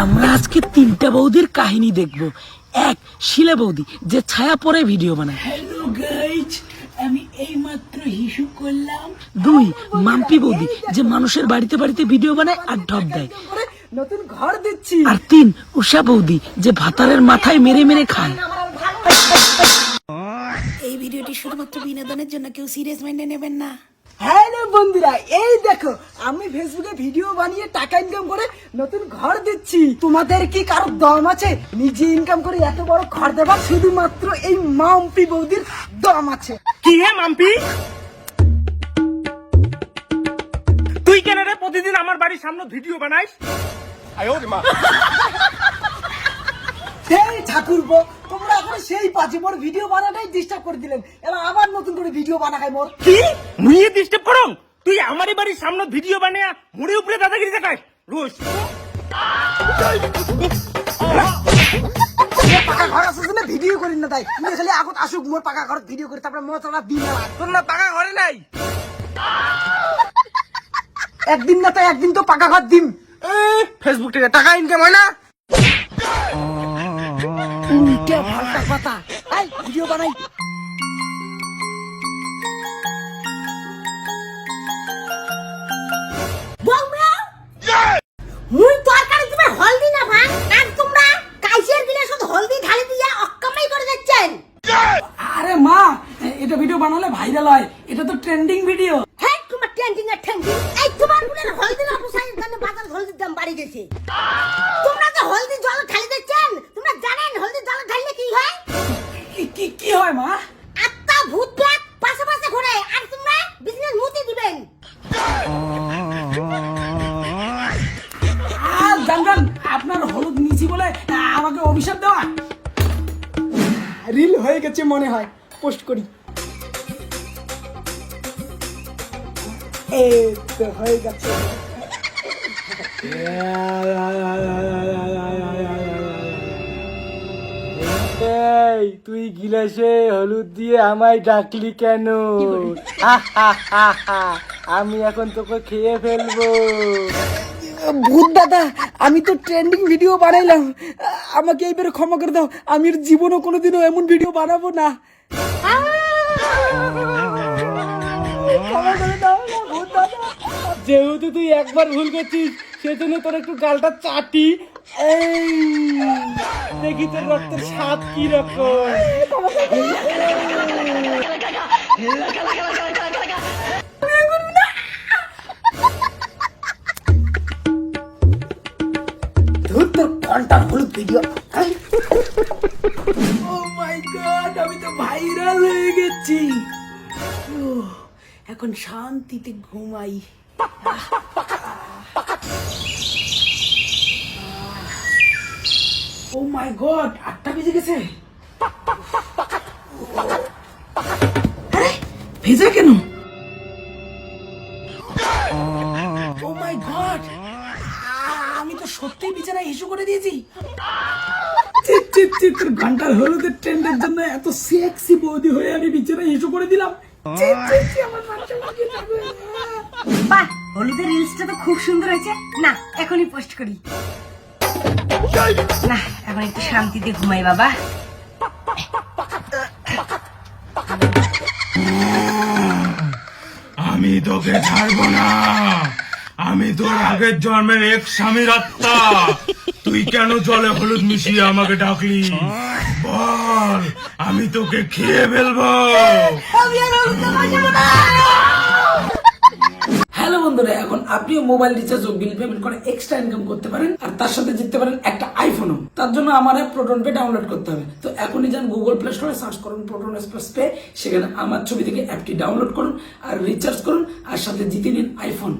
আমরা আজকে তিনটা বৌদির কাহিনী দেখব। এক, শিলা বৌদি যে ছায়া পরে ভিডিও বানায়। হ্যালো গাইজ, আমি এইমাত্র হিসু করলাম। দুই, মাম্পি বৌদি যে মানুষের বাড়িতে বাড়িতে ভিডিও বানায় আর ঢপ দেয়, নতুন ঘর দিচ্ছি। আর তিন, উষা বৌদি যে ভাতারের মাথায় মেরে মেরে খায়। এই ভিডিওটি শুধুমাত্র বিনোদনের জন্য, কেউ সিরিয়াস মাইন্ডে নেবেন না। হ্যালো বন্ধুরা, এই দেখো আমি ফেসবুকে ভিডিও বানিয়ে টাকা ইনকাম করে নতুন ঘর দিচ্ছি। তোমাদের কি কারো দম আছে নিজে ইনকাম করে এত বড় ঘর দেবার? শুধুমাত্র এই মাম্পি বৌদির দম আছে। কি হে মাম্পি, তুই কেন রে প্রতিদিন আমার বাড়ির সামনে ভিডিও বানাইস? সেই ঠাকুরপো, তোমরা এখন সেই পাঁচে মোর ভিডিও বানাটাই ডিস্টার্ব করে দিলেন। এবার আবার নতুন করে ভিডিও বানাই মোর। কি মুই ডিস্টার্ব করং? তুই আমারই বাড়ির সামনে ভিডিও বানিয়ে মুড়ি উপরে দাদাগিরি দেখাস রোজ। পাকা ঘর আছে না, ভিডিও করি না, তাই তুমি খালি আগত আসুক মোর পাকা ঘর ভিডিও করি, তারপরে মতটা দিন তোর না পাকা ঘরে নাই? একদিন না, তাই একদিন তো পাকা ঘর দিন। ফেসবুক থেকে টাকা ইনকাম হয় না? উল্টে পাল্টা কথা। এই ভিডিও বানাই। মুই তরকারি তুমি হলদি না ভাই, আর তোমরা কাইসের গিলে শুধু হলদি ঢালি দিয়া অক্কামাই করে যাচ্ছেন। আরে মা, এটা ভিডিও বানালে ভাইরাল হয়, এটা তো ট্রেন্ডিং ভিডিও। হ্যাঁ, তোমার ট্রেন্ডিং আর ট্রেন্ডিং। এই তোমার গুলের হলদি না পোষাই কারণে বাজার হলদির দাম বাড়ি গেছে। তোমরা যে হলদি জল ঢালি দিচ্ছেন, তোমরা জানেন হলদি জল ঢাললে কি হয়? কি হয় মা? আত্মা ভূত প্রেত পাশে পাশে ঘুরে, আর তোমরা বিজনেস মুতি দিবেন। আর জানবেন আপনার হলুদ নিচি বলে আমাকে অভিশাপ দেওয়া। রিল হয়ে গেছে মনে হয়, পোস্ট করি। এই তো হয়ে গেছে। তুই গিলাসে হলুদ দিয়ে আমায় ডাকলি কেন? আমি এখন তোকে খেয়ে ফেলবো। ভূত দাদা, আমি তো ট্রেন্ডিং ভিডিও বানাইলাম, আমাকে এইবারে ক্ষমা করে দাও। আমি আর জীবনও কোনোদিনও এমন ভিডিও বানাবো না। ক্ষমা করে দাও না ভূত দাদা। যেহেতু তুই একবার ভুল করছিস, সেজন্য তোর একটু গালটা চাটি। এই দেখি তোর রক্তের স্বাদ কি রকম। ধুর, তোর ঘন্টার হলুদ ভিডিও। ও মাই গড, আমি তো ভাইরাল হয়ে গেছি। এখন শান্তিতে ঘুমাই। ও মাই গড, 8টা বেজে গেছে। আরে ভেজা কেন? ও মাই গড, আমি তো সত্যিই বিছানায় হিসু করে দিয়েছি। তোর ঘন্টার হলুদের ট্রেন্ডের জন্য এত সেক্সি বৌদি হয়ে আমি বিছানায় হিসু করে দিলাম। বাহ, হলুদের রিলসটা তো খুব সুন্দর হয়েছে। না, এখনই পোস্ট করি। না, এখন একটু শান্তিতে ঘুমাই বাবা। আমি তোকে ছাড়বো না। আমি তোর আগের জন্মের এক স্বামীর আত্মা। তুই কেন জলে হলুদ মিশিয়ে আমাকে ডাকলি বল? আমি তোকে খেয়ে ফেলবো। হ্যালো বন্ধুরা, এখন আপনিও মোবাইল রিচার্জ ও বিল পেমেন্ট করে এক্সট্রা ইনকাম করতে পারেন, আর তার সাথে জিততে পারেন একটা আইফোনও। তার জন্য আমার অ্যাপ প্রোটন পে ডাউনলোড করতে হবে। তো এখনই যান গুগল প্লে স্টোরে, সার্চ করুন প্রোটন এক্সপ্রেস পে, সেখানে আমার ছবি থেকে অ্যাপটি ডাউনলোড করুন আর রিচার্জ করুন, আর সাথে জিতে নিন আইফোন।